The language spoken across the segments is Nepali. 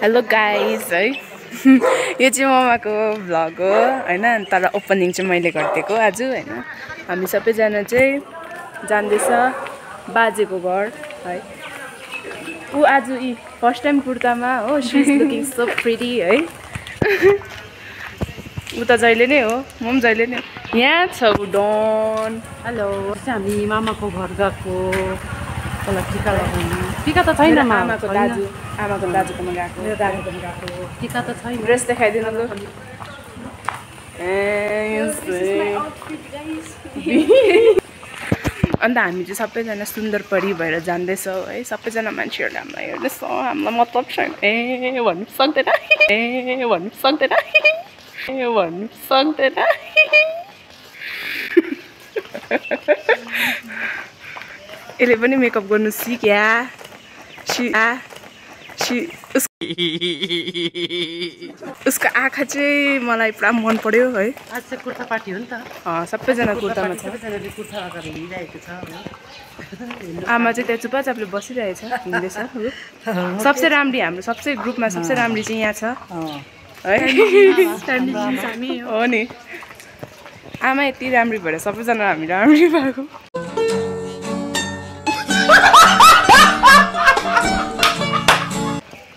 हेलो गाइज है यो चाहिँ ममाको भ्लग हो हैन तर ओपनिङ चाहिँ मैले गरिदिएको आज हैन हामी सबैजना चाहिँ जान्दैछ बाजेको घर है उ आज फर्स्ट टाइम कुर्तामा हो she is looking so pretty है उ त जहिले नै हो म पनि जहिले नै यहाँ छ उ डन हेलो हामी मामाको घर गएको टिका लगाउनु टिका त छैन आमाको दाजुकोमा गएको मेरो दाजुकोमा गएको टिका त छैन ड्रेस देखाइदिनु ल अन्त हामी चाहिँ सबैजना सुन्दर परी भएर जान्दैछौँ है सबैजना मान्छेहरूले हामीलाई हेर्दैछ हामीलाई मतलब छैन भन्नु सक्दैन भन्नु सक्दैन भन्नु सक्दैन यसले पनि मेकअप गर्नु सिक्या उसको आँखा चाहिँ मलाई पुरा मन पर्यो है आज चाहिँ कुर्ता पार्टी हो नि त सबैजना कुर्तामा छ सबैजनाले कुर्ता लगाएर हिँडिरहेको छ आमा चाहिँ त्यहाँ चुपचापले बसिरहेछ हिँड्दैछ सबसे राम्री हाम्रो सबसे ग्रुपमा सबसे राम्री चाहिँ यहाँ छ है हो नि आमा यति राम्री भएर सबैजना हामी राम्री भएको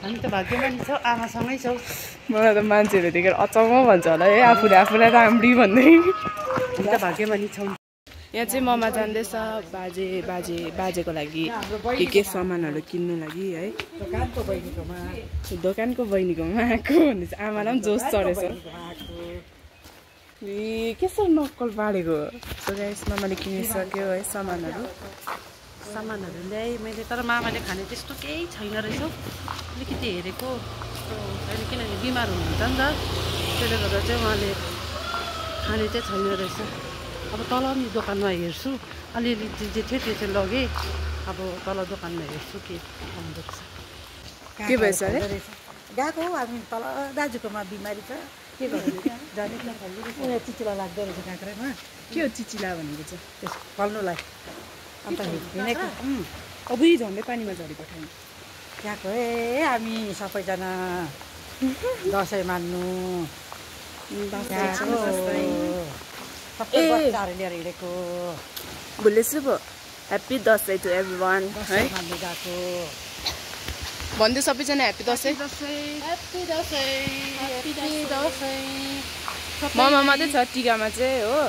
हामी त भाग्यमानी छौँ आमासँगै छौँ मलाई त मान्छेहरू देखेर अचम्म भन्छ होला है आफूलाई राम्री भन्दै हामी त भाग्यमानी छौँ यहाँ चाहिँ ममा जान्दैछ बाजेको लागि के सामानहरू किन्नु लागि है दोकानको बहिनीकोमा आएको भने चाहिँ आमालाई पनि जोस चढेछ के साह्रो नक्कल पारेको सो गाइस मामाले किनिसक्यो है सामानहरू ल्याएँ मैले तर मामाले खाने त्यस्तो केही छैन रहेछ अलिकति हेरेको अहिले किनभने बिमार हुनुहुन्छ नि त त्यसले गर्दा चाहिँ उहाँले खाने चाहिँ छैन रहेछ अब तल नि दोकानमा हेर्छु अलिअलि जे थियो त्यो चाहिँ लगेँ अब तल दोकानमा हेर्छु के आउँदो रहेछ के भएछ अरे गएको हामी तल दाजुकोमा बिमारी छ के गर्नु जाने चिचिला लाग्दो रहेछ काँक्रामा के हो चिचिला भनेको चाहिँ त्यस फल्नुलाई अन्त हिँडेको अब झन्डै पानीमा झरिपठाउनु त्यहाँको हामी सबैजना दसैँ मान्नु सबै बच्चाहरू लिएर हिँडेको भुलेछु पो ह्याप्पी दसैँ टु एभ्रीवान है मान्नु गएको भन्दै सबैजना ह्याप्पी दसैँ ममा मात्रै छ टिकामा चाहिँ हो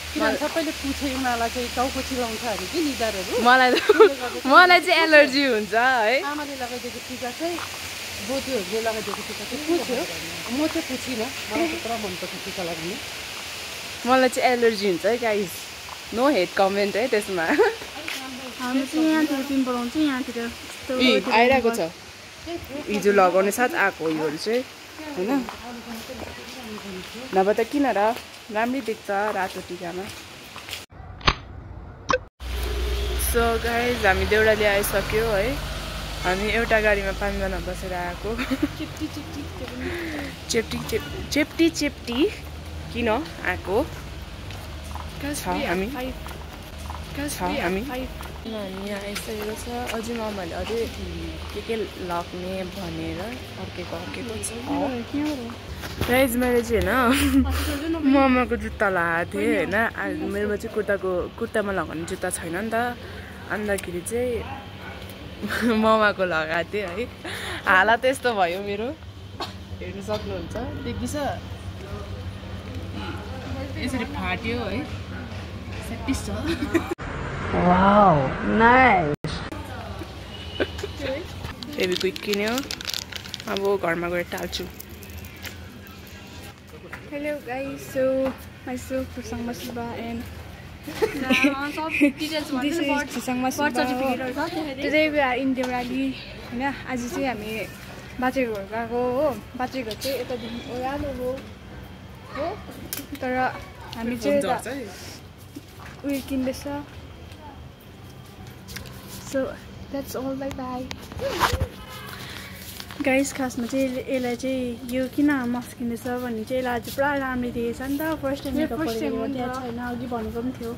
किनभने सबैले पुछे उनीहरूलाई चाहिँ टाउको चिलाउँछ अरे कि निधारहरू मलाई चाहिँ एलर्जी हुन्छ है आमाले लगाइदिएको टिका चाहिँ बोजूहरूले लगाइदिएको टिका चाहिँ पुछ्यो म चाहिँ पुछिनँ मलाई चाहिँ पुरा मनपर्छ टिका लगाउनु मलाई चाहिँ एलर्जी हुन्छ है गाइस नो हेट कमेन्ट है त्यसमा हामी चाहिँ यहाँतिर पिम्पल आउँछ यहाँतिर आइरहेको छ हिजो लगाउने साथ आएको योहरू चाहिँ होइन नभए त किन र राम्रै देख्छ रातो टिकामा सो गाइस हामी देउराली आइसक्यो है हामी एउटा गाडीमा 5 जना बसेर आएको चेप्टी किन आएको हामी यहाँ आइसकेको छ अझै मामाले अझै के लग्ने भनेर अर्केको छ प्राइज मैले चाहिँ होइन मामाको जुत्ता लगाएको थिएँ होइन मेरोमा चाहिँ कुर्तामा लगाउने जुत्ता छैन नि त अन्तखेरि चाहिँ मामाको लगाएको थिएँ है हाला त्यस्तो भयो मेरो हेर्नु सक्नुहुन्छ देखिछ यसरी फाट्यो है सेटिस छ वाउ नाइस फेभिक्विक किन्यो अब घरमा गएर टाल्छु Hello guys, so myself Kusangma Shiba and this is Kusangma Shiba. Today we are in Deurali. होइन आज चाहिँ हामी बाजेको घर गएको हो बाजेको चाहिँ यतादेखि ओह्रालो हो तर हामी चाहिँ उयो किन्दैछ so that's all bye bye guys खासमा चाहिँ यसलाई चाहिँ यो किन मस्क किन्दैछ भन्ने चाहिँ यसलाई आज पुरा राम्ररी देखेछ नि त फर्स्ट टाइम छैन अघि भनेको पनि थियो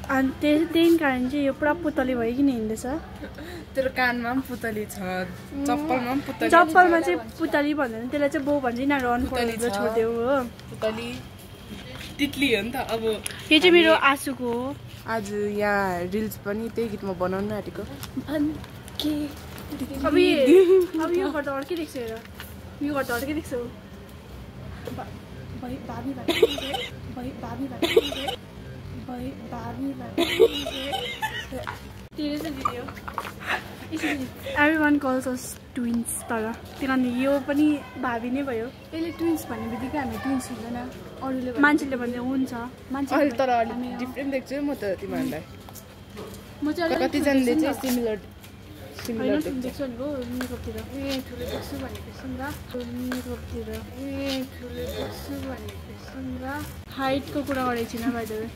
अनि त्यही कारण चाहिँ यो पुरा पुतली भइकन हिँड्दैछ। तेरो कानमा पनि पुतली छ, चप्पलमा पनि पुतली। चप्पलमा चाहिँ पुतली भन्दैन, त्यसलाई चाहिँ बो भन्छ। यिनीहरू अनपढ छोडिदेऊ हो। पुतली तितली हो नि त। अब यो चाहिँ मेरो आँसुको हो। आज यहाँ रिल्स पनि त्यही गीतमा बनाउनु आँटेको। अब यो गर्दा अर्कै देख्छ हेर, यो गर्दा अर्कै देख्छ। Everyone calls us twins तर त्यही कारण यो पनि भाबी नै भयो। यसले ट्विन्स भन्ने बित्तिकै हामी ट्विन्स हुँदैन, अरूले मान्छेले भन्ने हुन्छ। अहिले तर अलिक डिफ्रेन्ट देख्छु म त तिमीहरूलाई। म चाहिँ कतिजनाले चाहिँ सिमिलर देख्छु नि हो मेकअपतिर। ठुलो देख्छु भनेको सुन र मेकअपतिर ठुलो देख्छु भनेको सुन र हाइटको कुरा गरेको छैन बाइ द वे।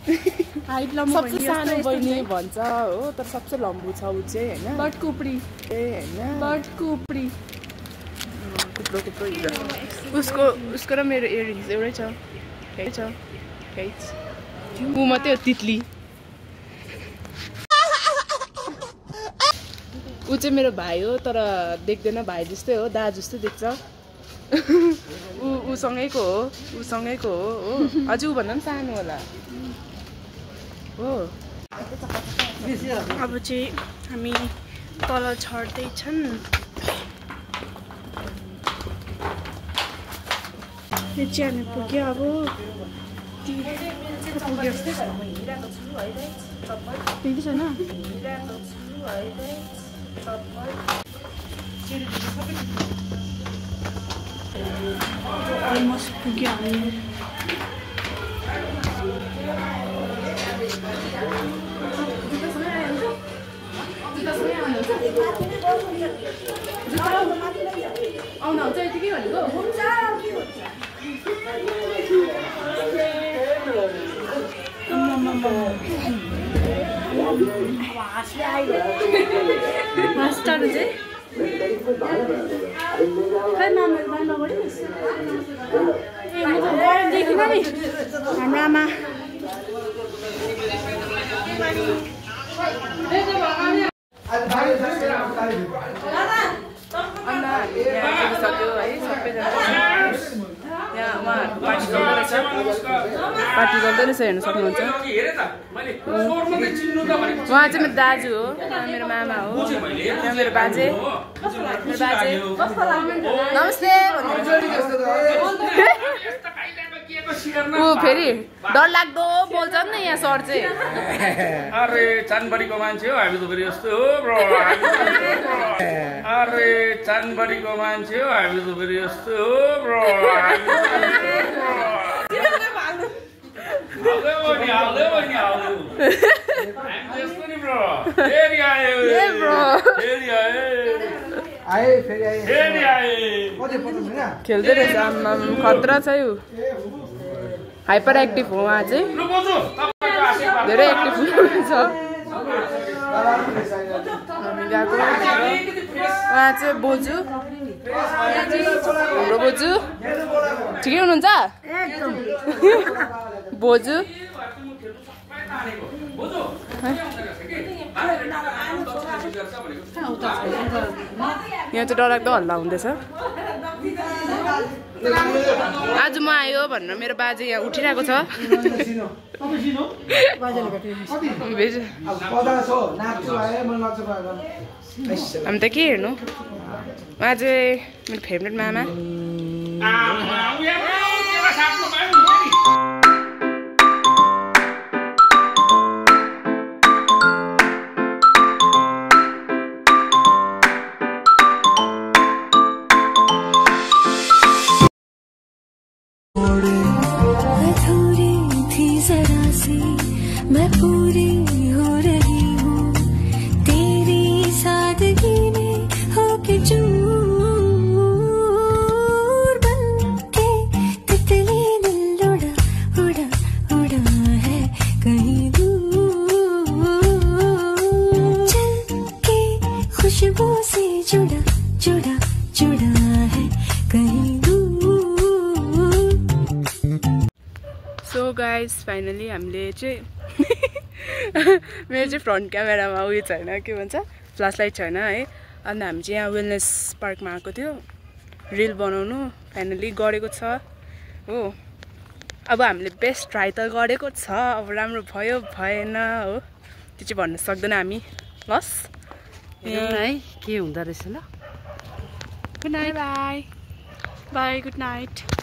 हाइट लम्बो सबसे सानो बहिनी भन्छ हो, तर सबसे लम्बु छ ऊ चाहिँ हैन। बट कुप्री हैन, बट कुप्री कुप्रो उसको र मेरो इयरिङ्स एउटै छ। ऊ मात्रै हो तितली। ऊ चाहिँ मेरो भाइ हो, तर देख्दैन भाइ जस्तै हो, दाजु जस्तै देख्छ। ऊसँगैको हो। अझै ऊभन्दा पनि सानो होला हो। अब चाहिँ हामी तल झर्दैछन्। यो चाहिँ हामी पुग्यो। अब पुग्यो छैन अलमोस्ट पुग्यो हामी। आउनुहुन्छ यतिकै भनेको हुन्छ। मास्टर चाहिँ खै मामा गरिस् देखिन नि हाम्रो आमा। सक्यो है सबैजना। यहाँ उहाँहरूको पार्टी गर्दै रहेछ हेर्नु सक्नुहुन्छ। उहाँ चाहिँ मेरो दाजु हो, मेरो मामा हो, यहाँ मेरो बाजे। नमस्ते ऊ फेरि डर लाग्दो बोल्छ नि यहाँ सर चाहिँ। अरे चानबारीको मान्छे हो हामी त फेरि यस्तो हो ब्रो। अरे चानबारीको मान्छे हो हामी त फेरि यस्तो हो ब्रो। खेल्दै रहेछ। खतरा छ यो, हाइपर एक्टिभ हो उहाँ चाहिँ, धेरै एक्टिभ हुनुहुन्छ। हामी गएको उहाँ चाहिँ बोजू, हाम्रो बोजू ठिकै हुनुहुन्छ बोजू? यहाँ चाहिँ डरलाग्दो हल्ला हुँदैछ। आज म आयो भनेर मेरो बाजे यहाँ उठिरहेको छ। हामी त के हेर्नु, उहाँ चाहिँ मेरो फेभरेट मामा। मैं पूरी हो रही हूँ तेरी सादगी में होके चूर बनके तितली दिल उड़ा उड़ा उड़ा है कहीं दूर चल के खुशबू से जुड़ा जुड़ा जुड़ा है कहीं दूर। सो गाइस फाइनली हामीले चाहिँ मेरो चाहिँ फ्रन्ट क्यामेरामा उयो छैन के भन्छ फ्ल्यास लाइट छैन है अनि हामी चाहिँ यहाँ वेलनेस पार्कमा आएको थियो रिल बनाउनु फाइनली गरेको छ हो अब हामीले बेस्ट ट्राई त गरेको छ अब राम्रो भयो भएन हो त्यो चाहिँ भन्न सक्दैन हामी लस है के हुँदो रहेछ ल good night by by good night